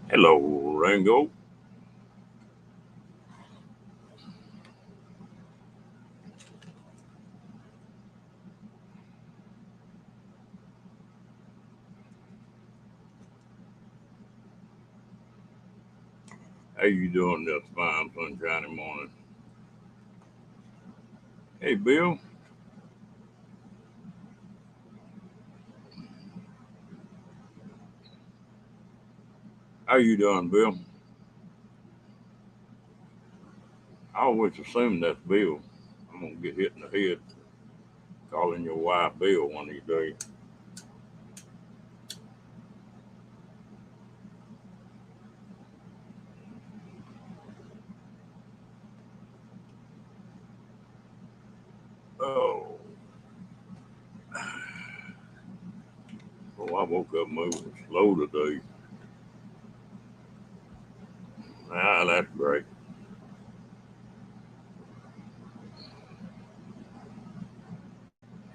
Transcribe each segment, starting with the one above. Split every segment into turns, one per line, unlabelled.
Hello, Rango. How you doing this fine sunshiny morning? Hey, Bill. How you doing, Bill? I always assume that's Bill. I'm gonna get hit in the head calling your wife Bill one of these days. Oh, well, I woke up moving slow today. Ah, that's great.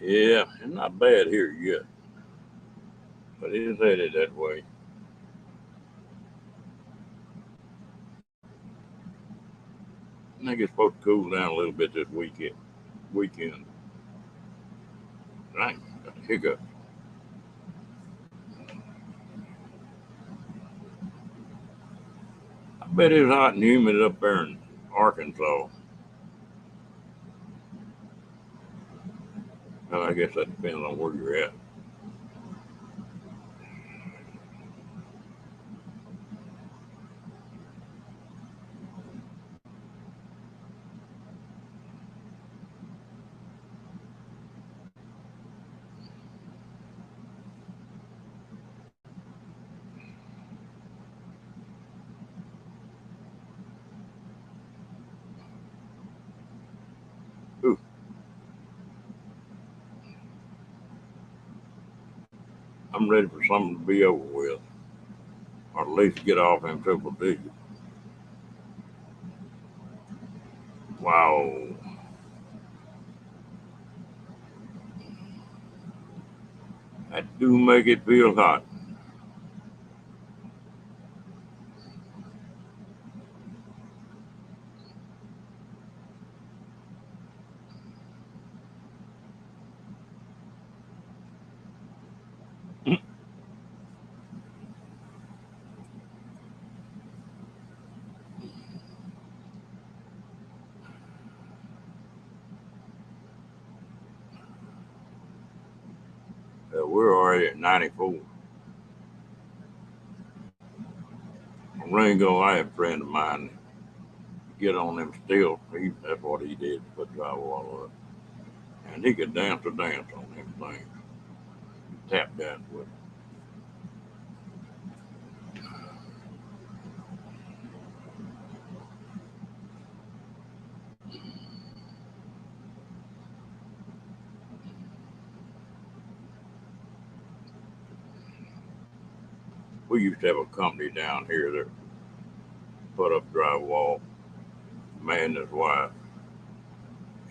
Yeah, it's not bad here yet, but it's headed that way. I think it's supposed to cool down a little bit this weekend. Weekend, right? Got a hiccup. I bet it's hot and humid up there in Arkansas. Well, I guess that depends on where you're at. Ooh, I'm ready for something to be over with, or at least get off in triple digits. Wow, that do make it feel hot. We're already at 94. Ringo, I have a friend of mine get on them still. That's what he did, put drywall up. And he could dance a dance on them things. Tap dance with. We used to have a company down here that put up drywall, man and his wife.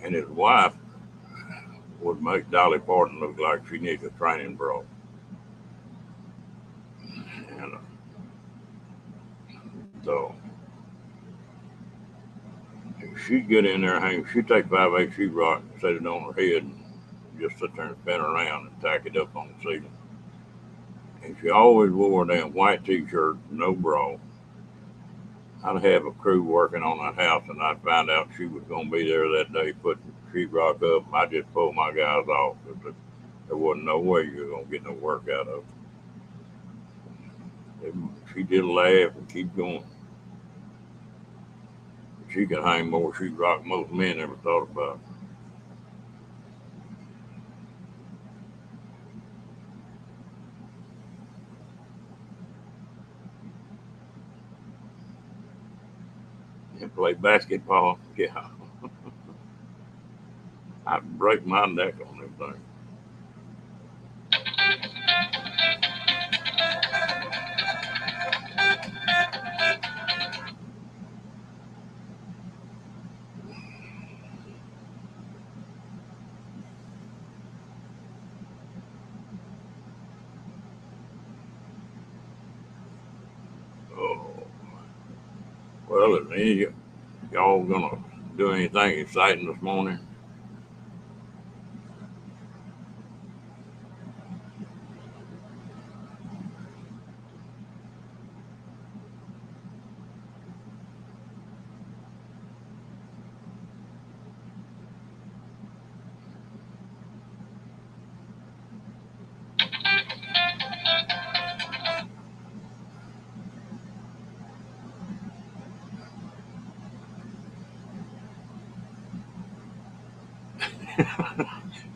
And his wife would make Dolly Parton look like she needs a training bra. And so she'd get in there, hang, she'd take 5/8 sheetrock and set it on her head and just sit there and spin around and tack it up on the ceiling. And she always wore a damn white t-shirt, no bra. I'd have a crew working on that house, and I'd find out she was going to be there that day putting sheetrock up. And I'd just pull my guys off because there wasn't no way you were going to get no work out of it. She did laugh and keep going. She could hang more sheetrock than most men ever thought about. And play basketball, yeah, I'd break my neck on them things. Well, is any of y'all gonna do anything exciting this morning?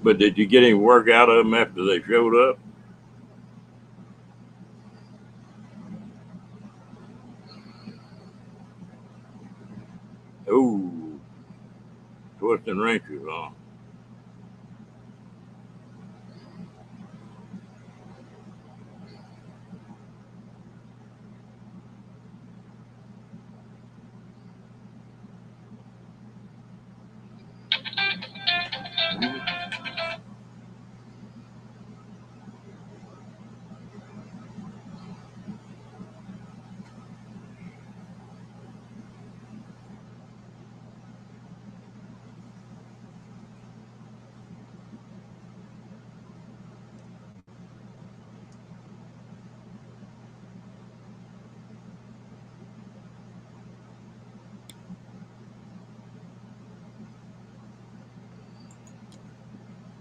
But did you get any work out of them after they showed up? Ooh, twisting wrenches, huh?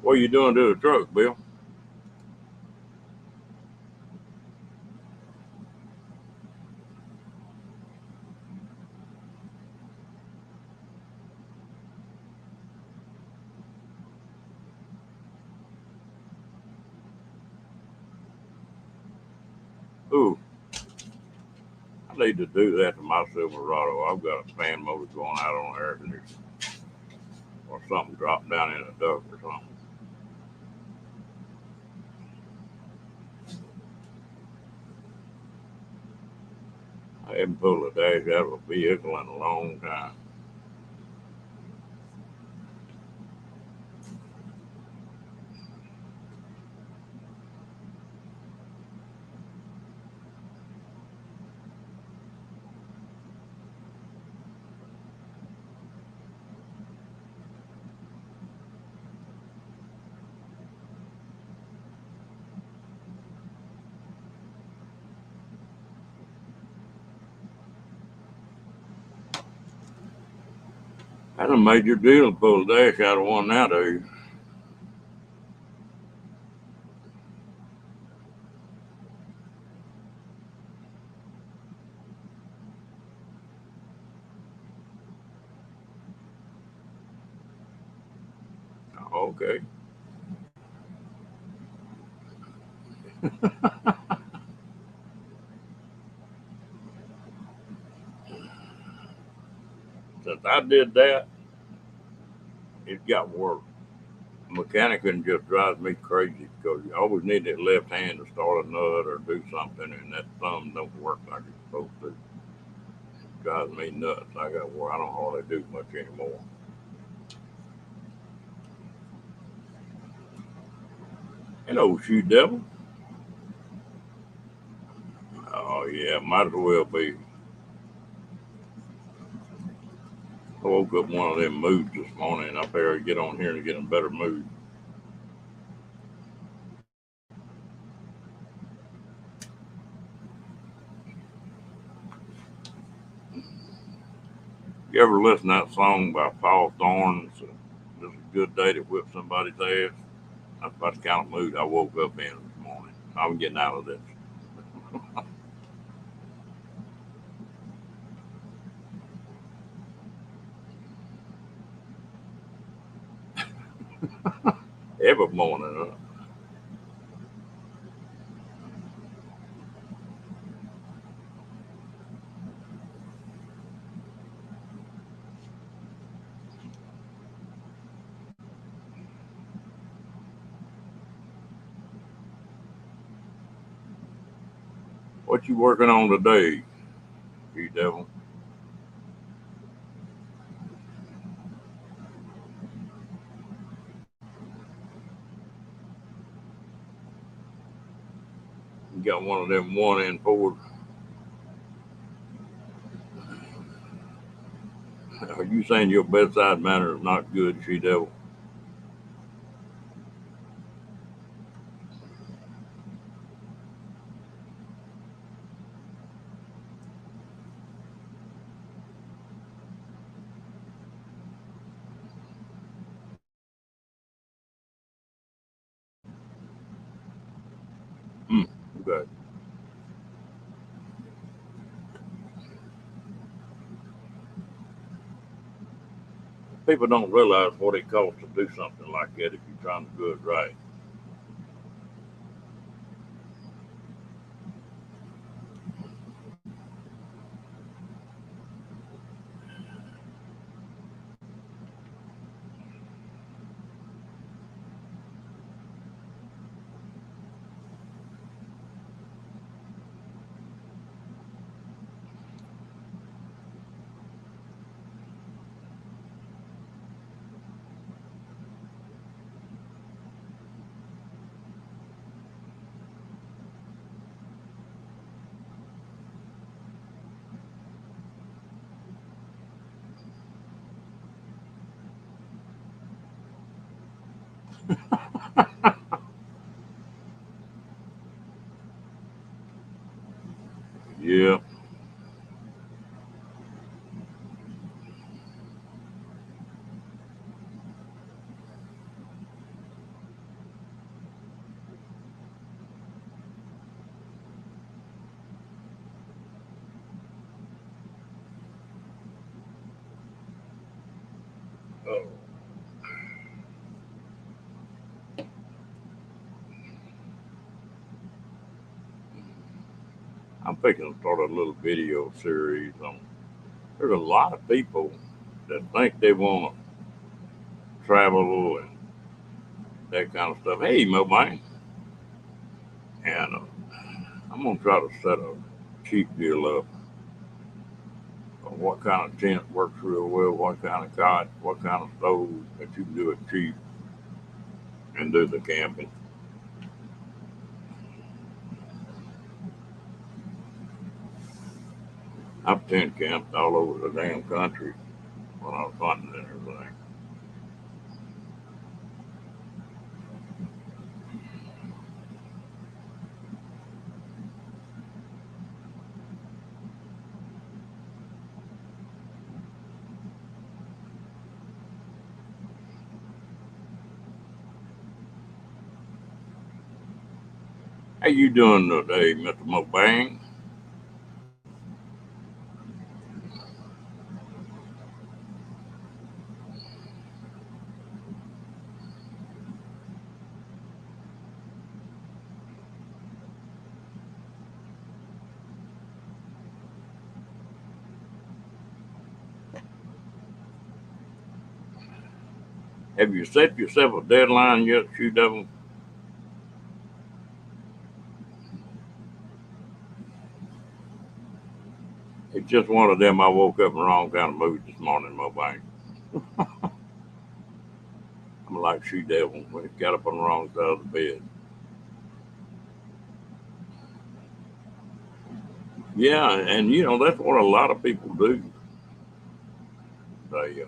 What are you doing to the truck, Bill? Ooh, I need to do that to my Silverado. I've got a fan motor going out on the air conditioner, or something dropped down in a duct or something. I haven't pulled a dash out of a vehicle in a long time. That's a major deal to pull a dash out of one nowadays. Okay. Since I did that, it got worse. Mechanicing just drives me crazy because you always need that left hand to start a nut or do something, and that thumb don't work like it's supposed to. It drives me nuts. I got where I don't hardly do much anymore. Hello, shoe devil. Oh yeah, might as well be. I woke up one of them moods this morning, and I better get on here and get in a better mood. You ever listen to that song by Paul Thorne? It's a good day to whip somebody's ass. That's about the kind of mood I woke up in this morning. I'm getting out of this. Every morning. What you working on today, you devil? You got one of them one in Ford. Are you saying your bedside manner is not good, she devil? Hmm. Okay. People don't realize what it costs to do something like that if you're trying to do it right. Yeah. Oh. I'm thinking to start a little video series on. There's a lot of people that think they want to travel and that kind of stuff. Hey, Mobile, and I'm gonna try to set a cheap deal up. What kind of tent works real well? What kind of cot? What kind of stove that you can do it cheap and do the camping? I've tent camped all over the damn country when I was hunting and everything. How you doing today, Mr. Mobang? Have you set yourself a deadline yet, Shoe Devil? It's just one of them. I woke up in the wrong kind of mood this morning, Mobang. I'm like Shoe Devil when he got up on the wrong side of the bed. Yeah, and you know that's what a lot of people do. They,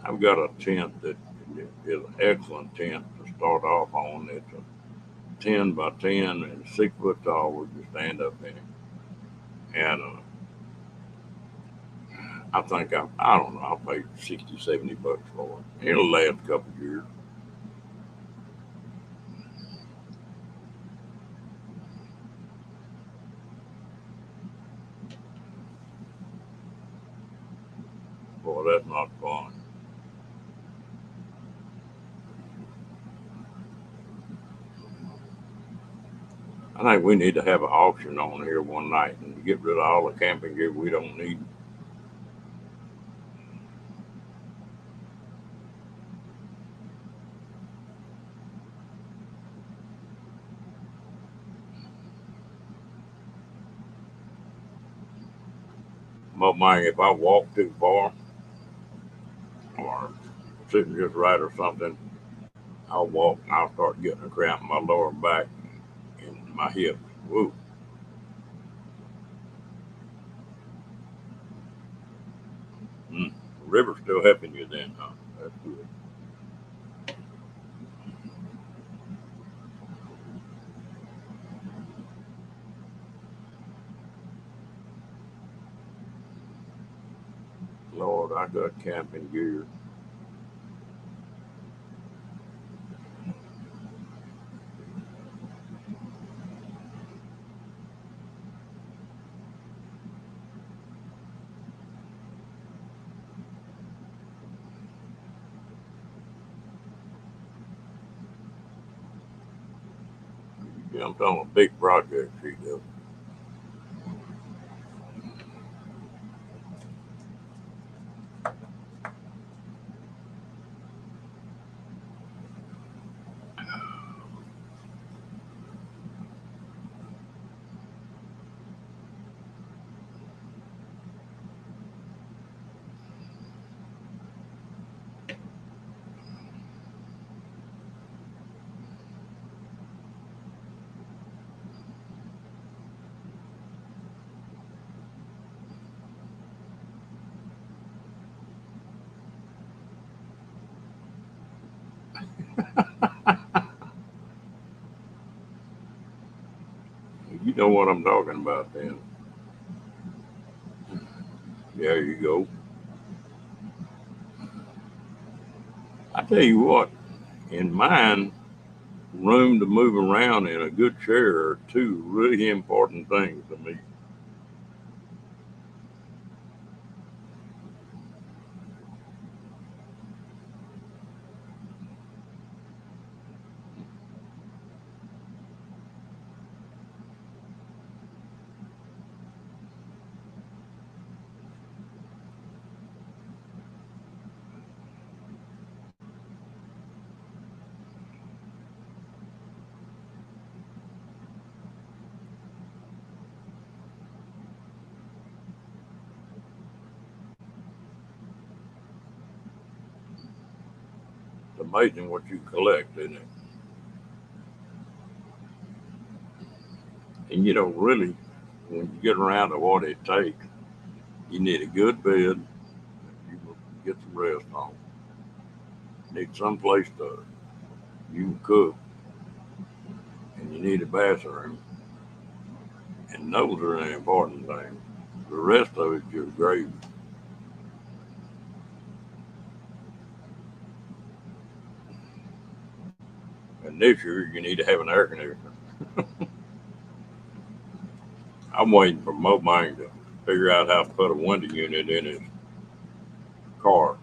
I've got a tent that is an excellent tent to start off on. It's a 10 by 10 and 6 foot tall where you stand up in it. And I think I don't know, I paid 60, $70 for it. It'll last a couple of years. Boy, that's not fun. I think we need to have an auction on here one night and get rid of all the camping gear we don't need. But man, if I walk too far or sitting just right or something, I'll walk and I'll start getting a cramp in my lower back and my hips. Woo. river's still helping you then, huh? That's good. Lord, I got camping gear. You jumped on a big project, she does. You know what I'm talking about then. There you go. I tell you what, in mine, room to move around in a good chair are two really important things to me. It's amazing what you collect, isn't it? And you know, really, when you get around to what it takes, you need a good bed, you get some rest on, need some place to you can cook, and you need a bathroom, and those are the important things. The rest of it just gravy. And this year, you need to have an air conditioner. I'm waiting for Mobang to figure out how to put a window unit in his car.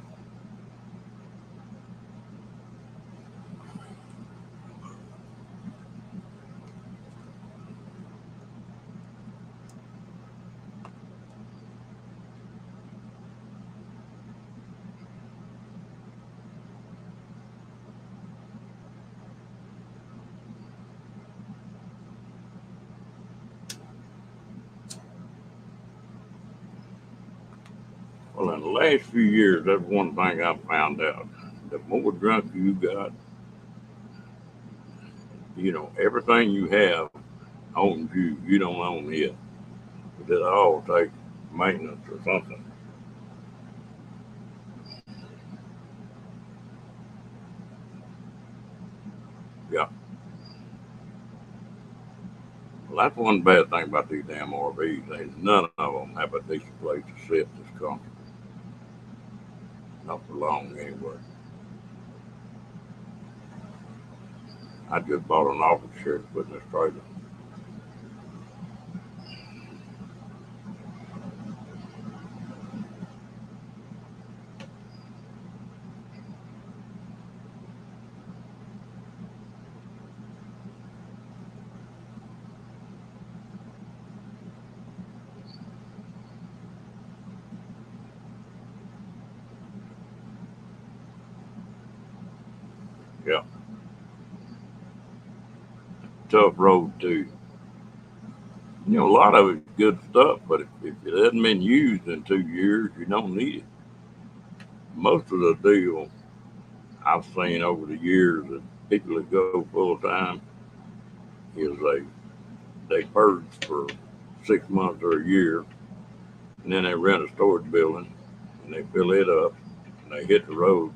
Well, in the last few years, that's one thing I've found out. The more drunk you got, you know, everything you have owns you. You don't own it. It all takes maintenance or something. Yeah. Well, that's one bad thing about these damn RVs. Ain't none of them have a decent place to sit that's comfortable. Not for long, anyway. I just bought an office chair to put in this trailer. Yeah. Tough road, too. You know, a lot of it's good stuff, but if it hasn't been used in 2 years, you don't need it. Most of the deal I've seen over the years that people that go full time is they purge for 6 months or a year, and then they rent a storage building, and they fill it up and they hit the road.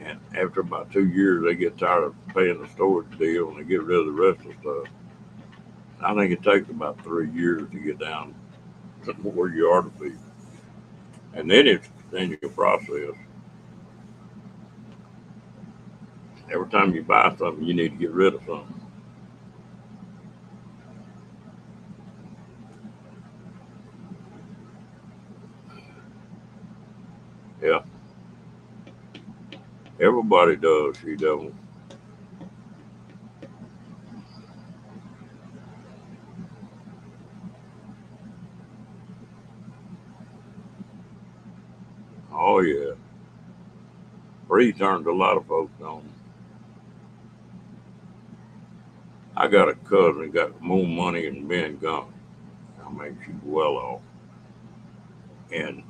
And after about 2 years, they get tired of paying the storage deal and they get rid of the rest of the stuff. I think it takes about 3 years to get down to where you are to be. And then it's a continual process. Every time you buy something, you need to get rid of something. Yeah, everybody does, she devil. Oh, yeah. Free turns a lot of folks on. I got a cousin got more money than Ben Gunn. I mean, she's well off. And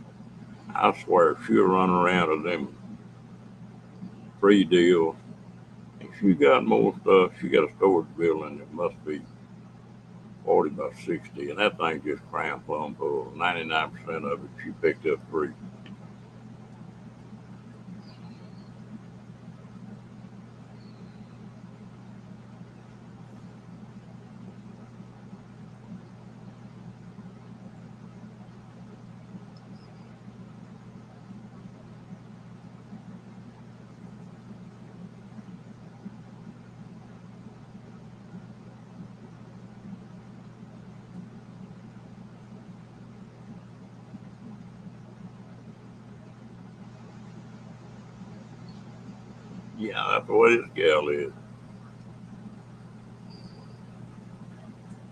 I swear she'll run around to them free deals. And she got more stuff. She got a storage building that must be 40 by 60. And that thing just crammed plumb full. 99% of it she picked up free. Yeah, that's the way this gal is.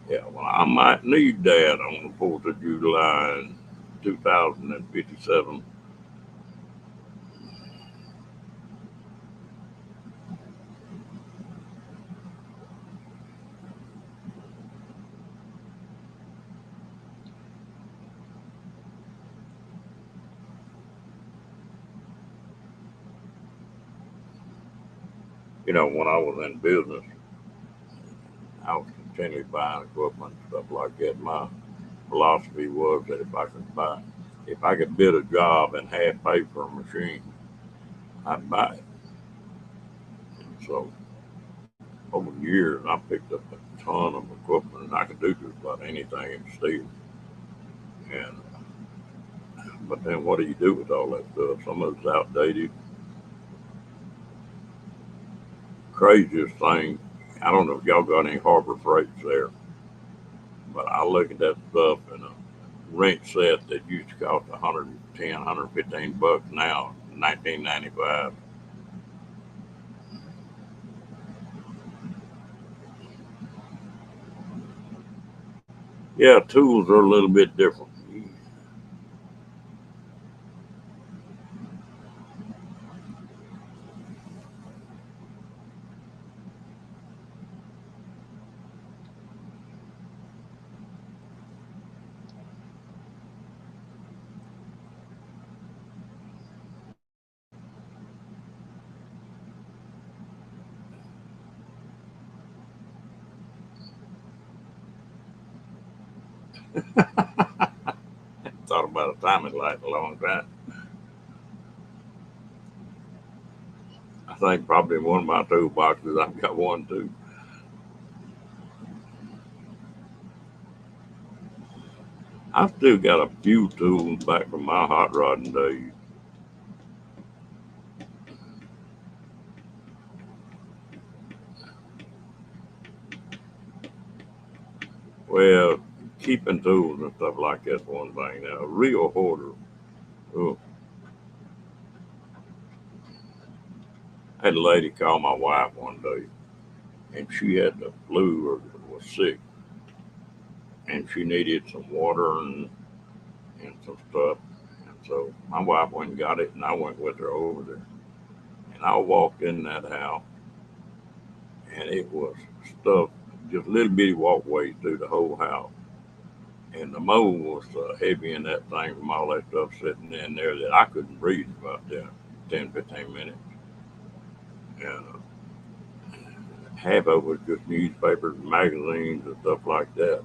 Yeah, well, I might need that on the 4th of July in 2057. When I was in business, I was continually buying equipment, stuff like that. My philosophy was that if I could bid a job and half pay for a machine, I'd buy it. And so over the years, I picked up a ton of equipment, and I could do just about anything in steel. And but then, what do you do with all that stuff? Some of it's outdated. Craziest thing, I don't know if y'all got any Harbor Freights there, but I look at that stuff and a wrench set that used to cost 110, 115 bucks now, 1995. Yeah, tools are a little bit different. Thought about a timing light a long time. I think probably in one of my toolboxes I've got one too. I still got a few tools back from my hot rodding days. Well, keeping tools and stuff like that's one thing. Now, a real hoarder. Oh, I had a lady call my wife one day, and she had the flu or was sick, and she needed some water and some stuff. And so my wife went and got it, and I went with her over there. And I walked in that house, and it was stuff, just little bitty walkways through the whole house. And the mold was heavy in that thing from all that stuff sitting in there that I couldn't breathe for about 10, 15 minutes. And half of it was just newspapers and magazines and stuff like that.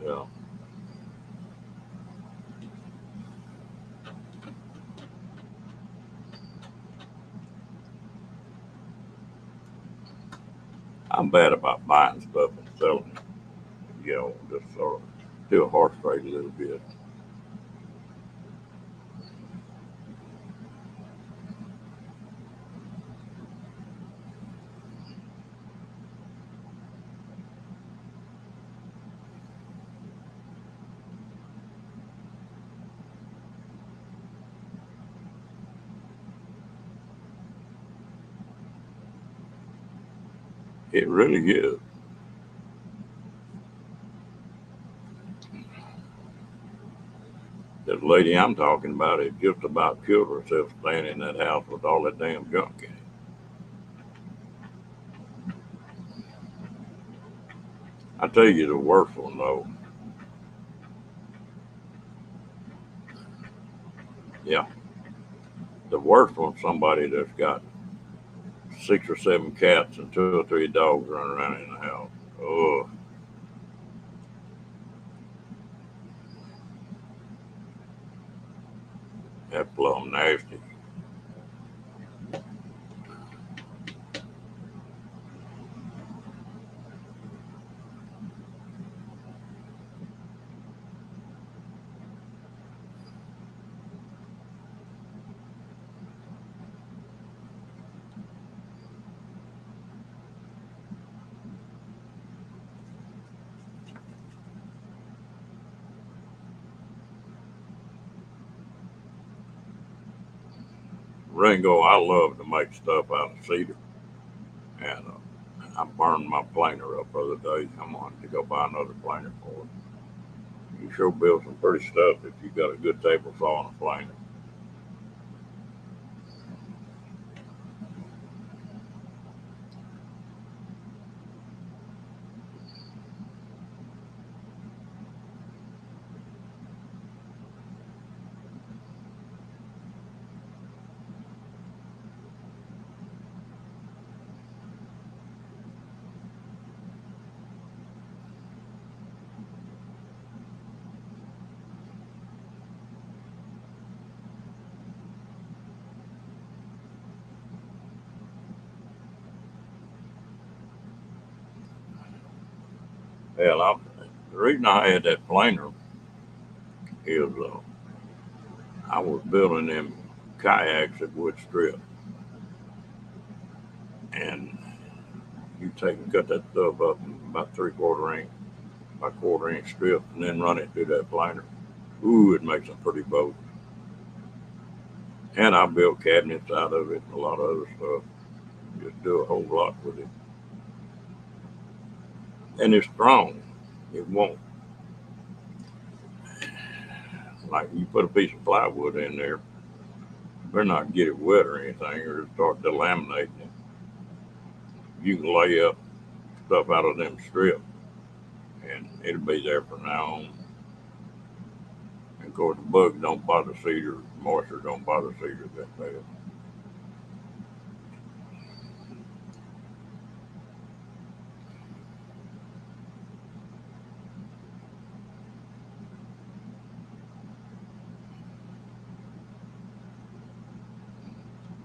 Yeah. I'm bad about buying stuff and selling it. Just sort of do a horse trade a little bit. It really is. This lady I'm talking about has just about killed herself staying in that house with all that damn junk in it. I tell you the worst one though. Yeah. The worst one's somebody that's got 6 or 7 cats and 2 or 3 dogs running around in the house. Oh, that plumb nasty. Ringo, I love to make stuff out of cedar. And I burned my planer up the other day. I'm on to go buy another planer for it. You sure build some pretty stuff if you got a good table saw and a planer. Hell, the reason I had that planer is I was building them kayaks at Wood Strip, and you take and cut that stuff up in about 3/4 inch by 1/4 inch strip, and then run it through that planer. Ooh, it makes a pretty boat. And I built cabinets out of it and a lot of other stuff. Just do a whole lot with it, and it's strong. It won't like you put a piece of plywood in there. Better not get it wet or anything, or it'll start delaminating it. You can lay up stuff out of them strips, and it'll be there from now on. And of course, the bugs don't bother cedar, moisture don't bother cedar that bad.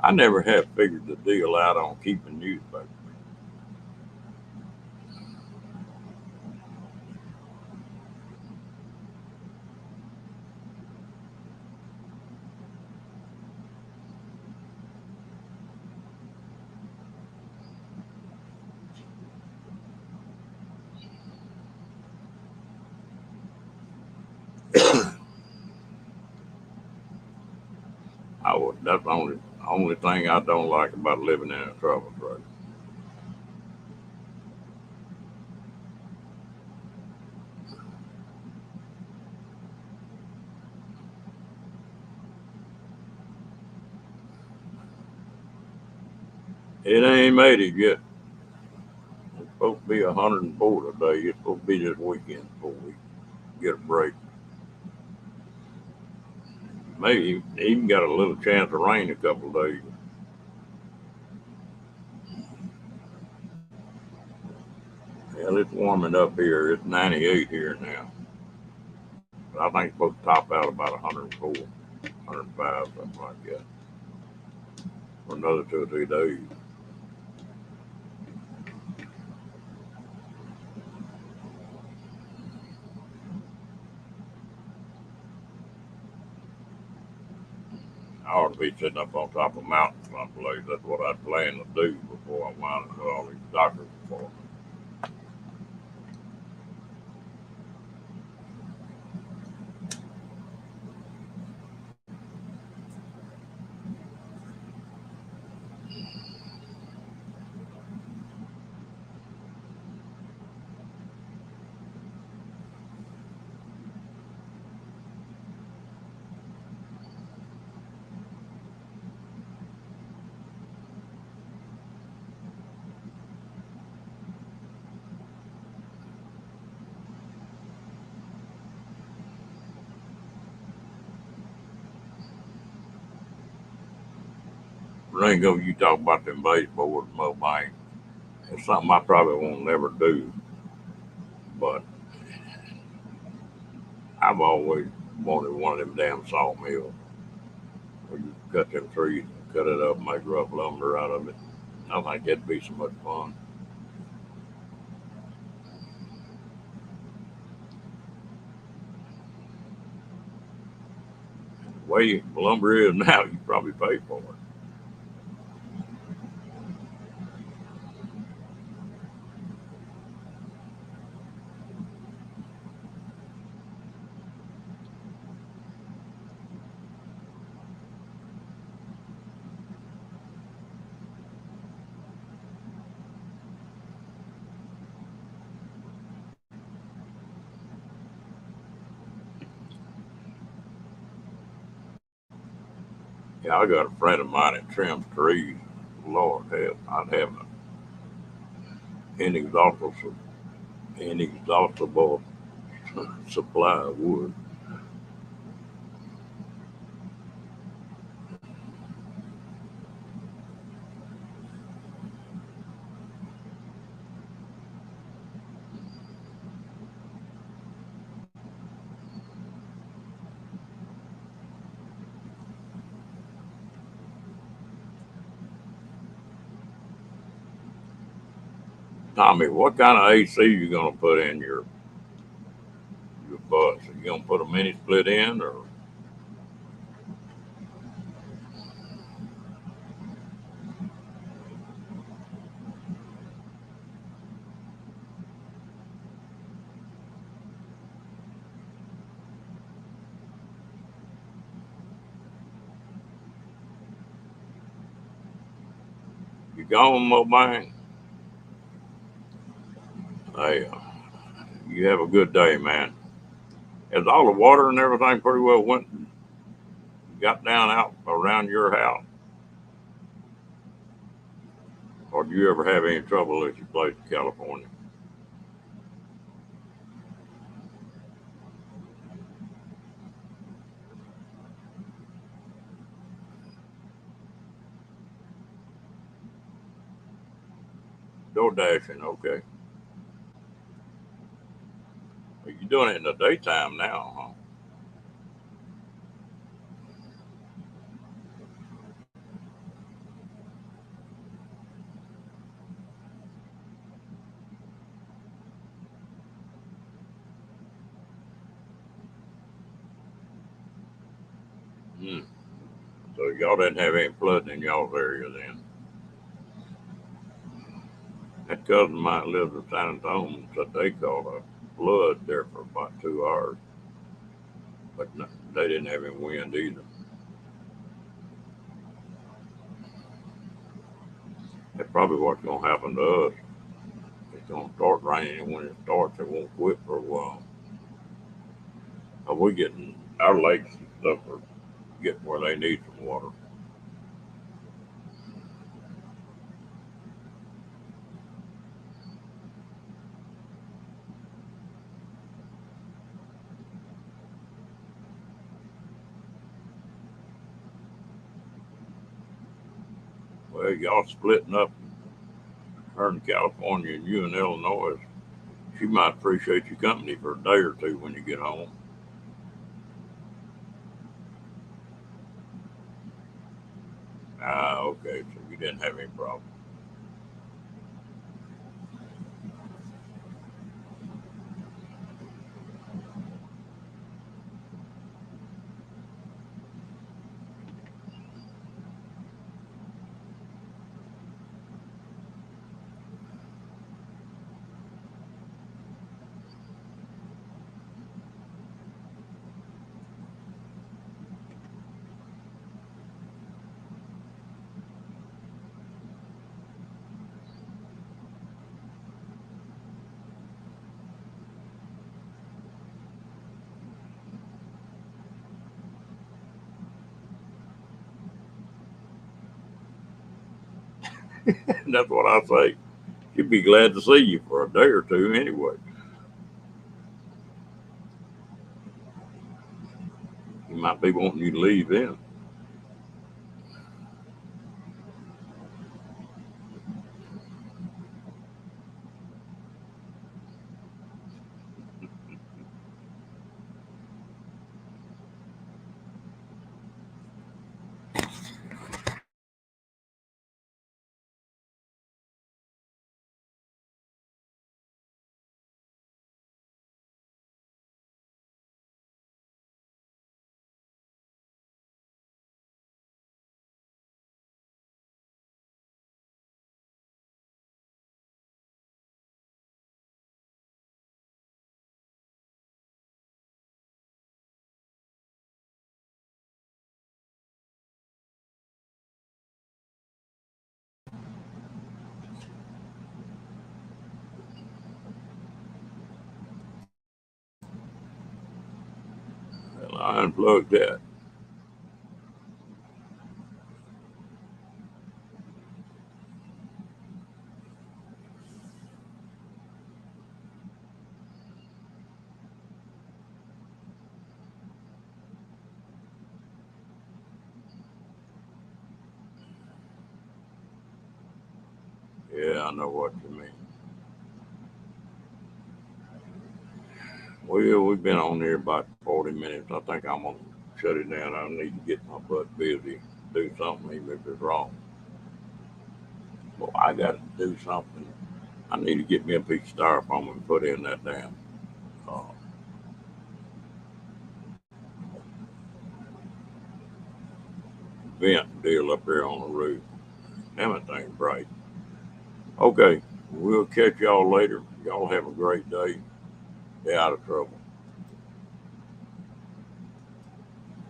I never have figured the deal out on keeping newspapers. That's the only thing I don't like about living in a trouble truck. It ain't made it yet. It's supposed to be 104 today. It's supposed to be this weekend before we get a break. Maybe even got a little chance of rain a couple of days. it's warming up here. It's 98 here now. But I think it's supposed to top out about 104, 105, something like that, for another 2 or 3 days. I ought to be sitting up on top of a mountain someplace. That's what I plan to do before I wind up with all these doctors appointments. Ringo, you talk about them baseboards, Mo Bank. It's something I probably won't never do, but I've always wanted one of them damn sawmills where you cut them trees, cut it up, make rough lumber out of it. I think that'd be so much fun. The way lumber is now, you probably pay for it. Yeah, I got a friend of mine that trims trees. Lord help, I'd have an inexhaustible, inexhaustible supply of wood. Tommy, what kind of AC you gonna put in your bus? Are you gonna put a mini split in, or you going, Mobile? Hey, you have a good day, man. Has all the water and everything pretty well went got down out around your house, or do you ever have any trouble if you played in California? Door dashing, okay. Well, you're doing it in the daytime now, huh? Hmm. So y'all didn't have any flooding in y'all's area then. That cousin of mine lives in San Antonio, said they caught a flood there for about 2 hours, but no, they didn't have any wind either. That's probably what's going to happen to us. It's going to start raining, and when it starts, it won't quit for a while. We getting our lakes and stuff are getting where they need some water. Well, y'all splitting up, her in California and you in Illinois. She might appreciate your company for a day or two when you get home. Ah, okay. So you didn't have any problem. That's what I say. She'd be glad to see you for a day or two anyway. You might be wanting you to leave then. Well, I unplugged that. Yeah, I know what you mean. Well, we've been on here about 40 minutes. I think I'm going to shut it down. I need to get my butt busy, do something, even if it's wrong. Well, I got to do something. I need to get me a piece of styrofoam and put in that damn uh, vent deal up there on the roof. Damn, that thing's bright. Okay, we'll catch y'all later. Y'all have a great day. Stay out of trouble.